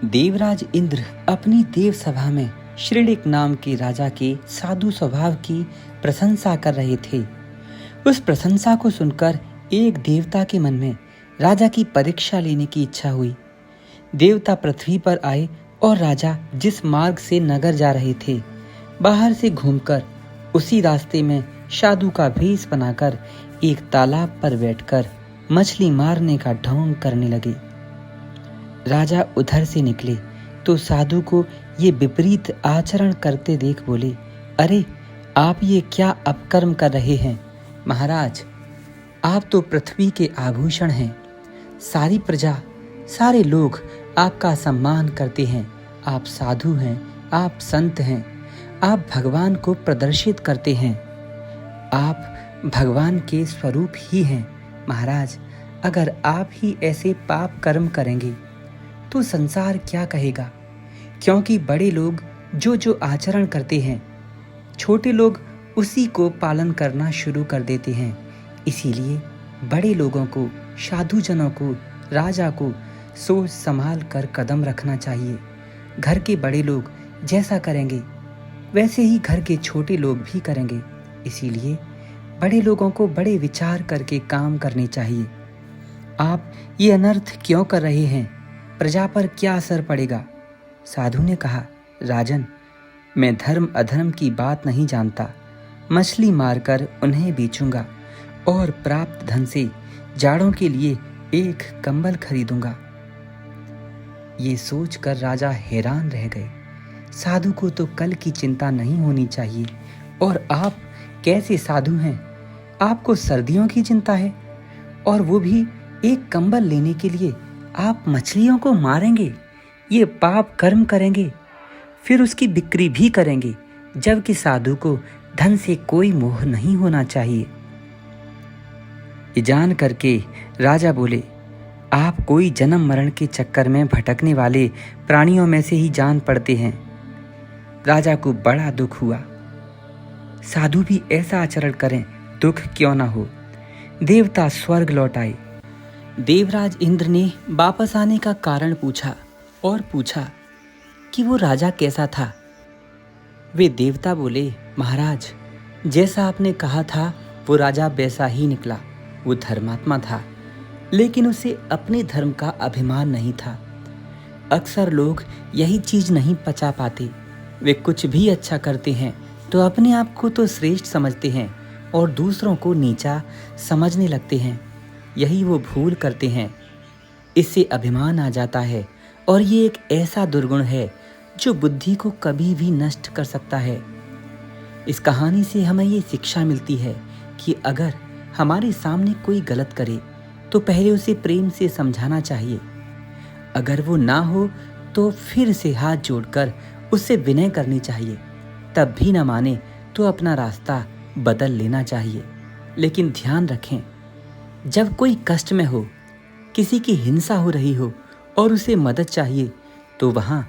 देवराज इंद्र अपनी देव सभा में श्रीडिक नाम के राजा के साधु स्वभाव की प्रशंसा कर रहे थे। उस प्रशंसा को सुनकर एक देवता के मन में राजा की परीक्षा लेने की इच्छा हुई। देवता पृथ्वी पर आए और राजा जिस मार्ग से नगर जा रहे थे, बाहर से घूमकर उसी रास्ते में साधु का भेष बनाकर एक तालाब पर बैठकर मछली मारने का ढोंग करने लगे। राजा उधर से निकले तो साधु को ये विपरीत आचरण करते देख बोले, अरे आप ये क्या अपकर्म कर रहे हैं? महाराज, आप तो पृथ्वी के आभूषण हैं। सारी प्रजा, सारे लोग आपका सम्मान करते हैं। आप साधु हैं, आप संत हैं, आप भगवान को प्रदर्शित करते हैं। आप भगवान के स्वरूप ही हैं। महाराज, अगर आप ही ऐसे पाप कर्म करेंगे तो संसार क्या कहेगा? क्योंकि बड़े लोग जो जो आचरण करते हैं, छोटे लोग उसी को पालन करना शुरू कर देते हैं। इसीलिए बड़े लोगों को, साधुजनों को, राजा को सोच संभाल कर कदम रखना चाहिए। घर के बड़े लोग जैसा करेंगे वैसे ही घर के छोटे लोग भी करेंगे। इसीलिए बड़े लोगों को बड़े विचार करके काम करने चाहिए। आप ये अनर्थ क्यों कर रहे हैं? प्रजा पर क्या असर पड़ेगा? साधु ने कहा, राजन, मैं धर्म अधर्म की बात नहीं जानता। मछली मारकर उन्हें बेचूंगा और प्राप्त धन से जाड़ों के लिए एक कंबल खरीदूंगा। ये सोचकर राजा हैरान रह गए। साधु को तो कल की चिंता नहीं होनी चाहिए, और आप कैसे साधु हैं? आपको सर्दियों की चिंता है, और वो भी एक कंबल लेने के लिए आप मछलियों को मारेंगे, ये पाप कर्म करेंगे, फिर उसकी बिक्री भी करेंगे, जबकि साधु को धन से कोई मोह नहीं होना चाहिए। ये जान करके राजा बोले, आप कोई जन्म मरण के चक्कर में भटकने वाले प्राणियों में से ही जान पड़ते हैं। राजा को बड़ा दुख हुआ। साधु भी ऐसा आचरण करें, दुख क्यों ना हो। देवता स्वर्ग लौट आए। देवराज इंद्र ने वापस आने का कारण पूछा और पूछा कि वो राजा कैसा था। वे देवता बोले, महाराज, जैसा आपने कहा था वो राजा वैसा ही निकला। वो धर्मात्मा था, लेकिन उसे अपने धर्म का अभिमान नहीं था। अक्सर लोग यही चीज नहीं पचा पाते। वे कुछ भी अच्छा करते हैं तो अपने आप को तो श्रेष्ठ समझते हैं और दूसरों को नीचा समझने लगते हैं। यही वो भूल करते हैं। इससे अभिमान आ जाता है, और ये एक ऐसा दुर्गुण है जो बुद्धि को कभी भी नष्ट कर सकता है। इस कहानी से हमें ये शिक्षा मिलती है कि अगर हमारे सामने कोई गलत करे तो पहले उसे प्रेम से समझाना चाहिए। अगर वो ना हो तो फिर से हाथ जोड़कर उससे विनय करनी चाहिए। तब भी ना माने तो अपना रास्ता बदल लेना चाहिए। लेकिन ध्यान रखें, जब कोई कष्ट में हो, किसी की हिंसा हो रही हो और उसे मदद चाहिए, तो वहाँ